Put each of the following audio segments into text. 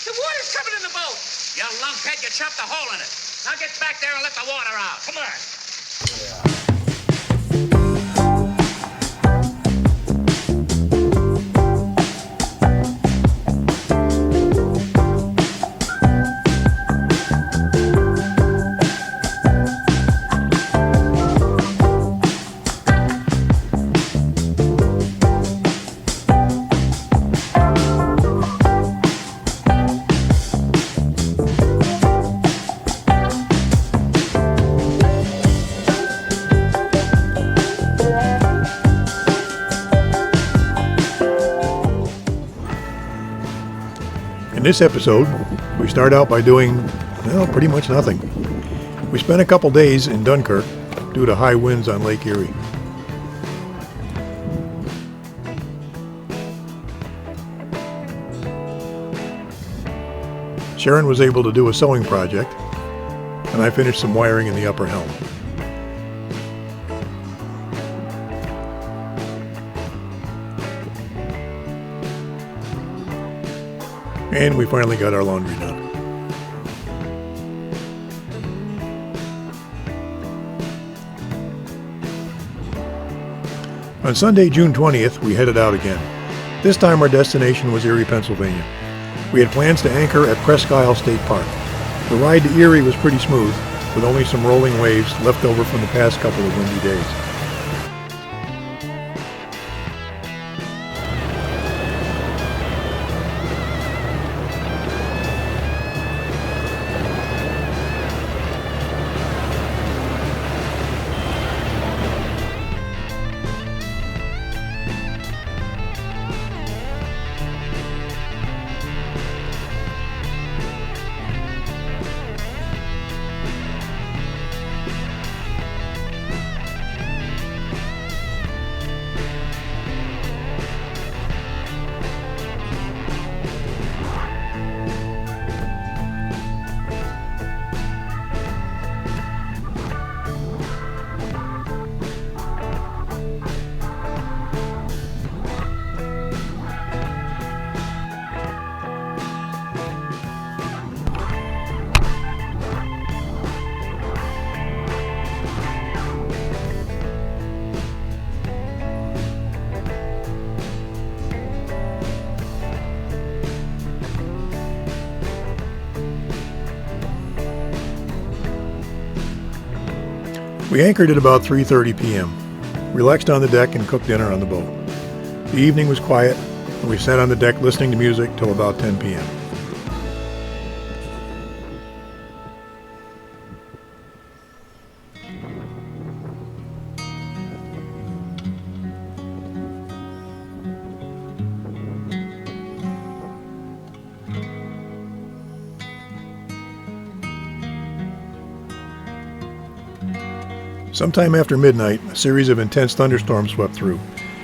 The water's coming in the boat. You lunkhead, you chopped a hole in it. Now get back there and let the water out. Come on. In this episode, we start out by doing, well, pretty much nothing. We spent a couple days in Dunkirk due to high winds on Lake Erie. Sharon was able to do a sewing project, and I finished some wiring in the upper helm. And we finally got our laundry done. On Sunday, June 20th, we headed out again. This time our destination was Erie, Pennsylvania. We had plans to anchor at Presque Isle State Park. The ride to Erie was pretty smooth, with only some rolling waves left over from the past couple of windy days. We anchored at about 3:30 p.m., relaxed on the deck and cooked dinner on the boat. The evening was quiet, and we sat on the deck listening to music till about 10 p.m. Sometime after midnight, a series of intense thunderstorms swept through.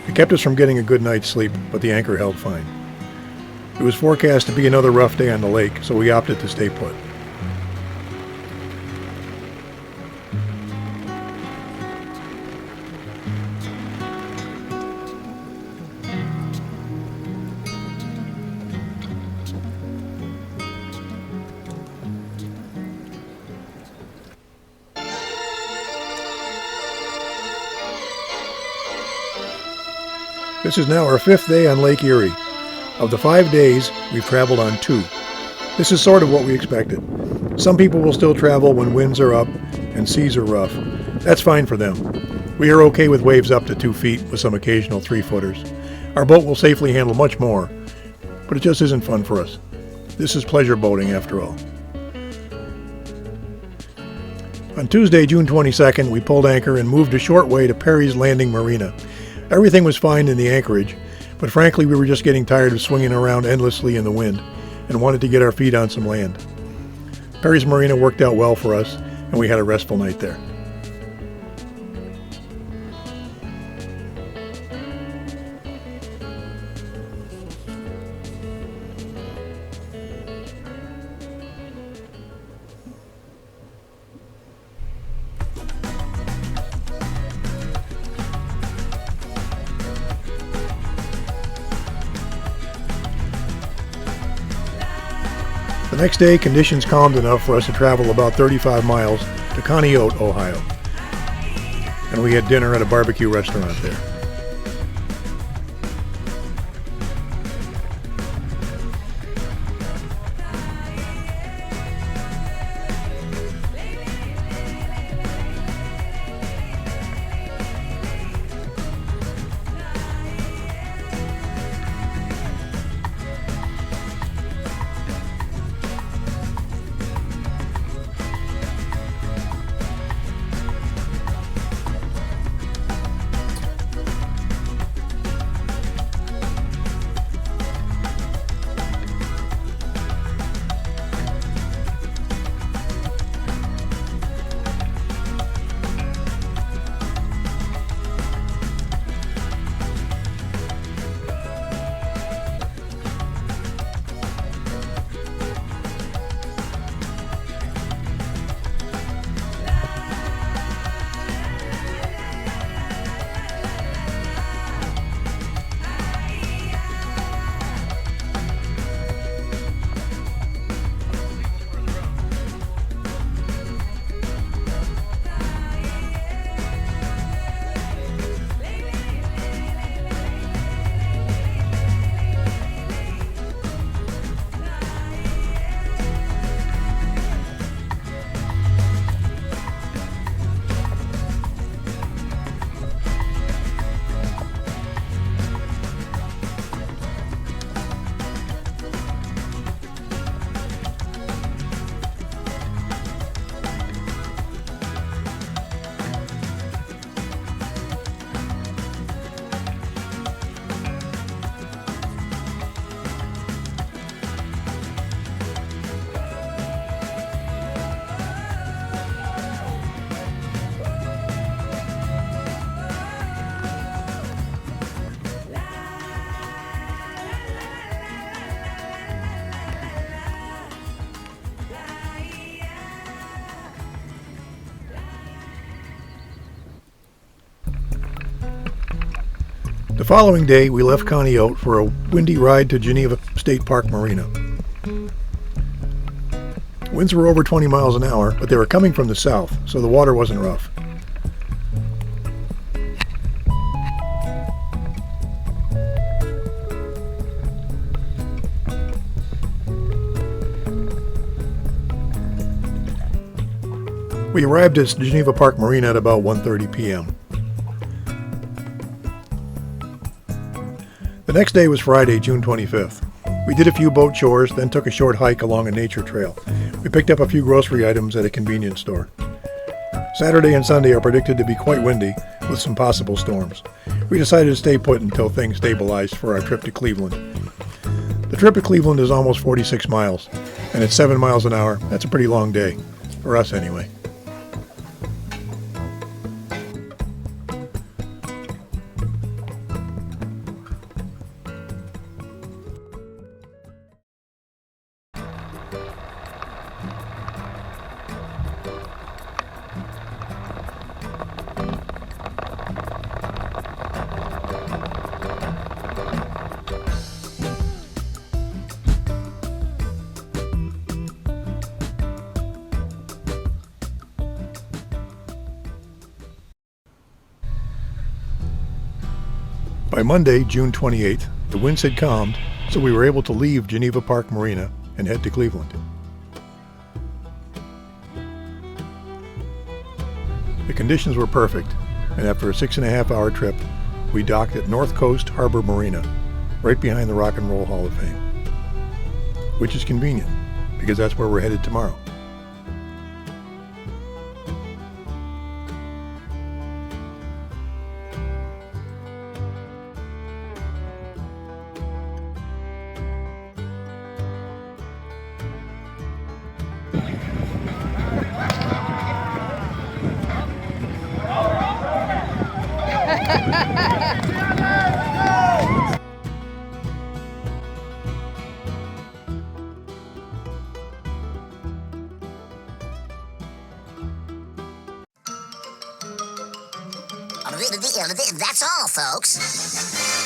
It kept us from getting a good night's sleep, but the anchor held fine. It was forecast to be another rough day on the lake, so we opted to stay put. This is now our 5th day on Lake Erie. Of the 5 days, we've traveled on 2. This is sort of what we expected. Some people will still travel when winds are up and seas are rough. That's fine for them. We are okay with waves up to 2 feet with some occasional 3-footers. Our boat will safely handle much more, but it just isn't fun for us. This is pleasure boating after all. On Tuesday, June 22nd, we pulled anchor and moved a short way to Perry's Landing Marina. Everything was fine in the anchorage, but frankly we were just getting tired of swinging around endlessly in the wind and wanted to get our feet on some land. Perry's Marina worked out well for us, and we had a restful night there. next day, conditions calmed enough for us to travel about 35 miles to Conneaut, Ohio. And we had dinner at a barbecue restaurant there. The following day, we left Conneaut for a windy ride to Geneva State Park Marina. Winds were over 20 miles an hour, but they were coming from the south, so the water wasn't rough. We arrived at Geneva Park Marina at about 1:30 p.m. The next day was Friday, June 25th. We did a few boat chores, then took a short hike along a nature trail. We picked up a few grocery items at a convenience store. Saturday and Sunday are predicted to be quite windy, with some possible storms. We decided to stay put until things stabilized for our trip to Cleveland. The trip to Cleveland is almost 46 miles, and at 7 miles an hour, that's a pretty long day. For us, anyway. By Monday, June 28th, the winds had calmed, so we were able to leave Geneva Park Marina and head to Cleveland. The conditions were perfect, and after a 6.5-hour trip, we docked at North Coast Harbor Marina, right behind the Rock and Roll Hall of Fame. Which is convenient, because that's where we're headed tomorrow. That's all, folks.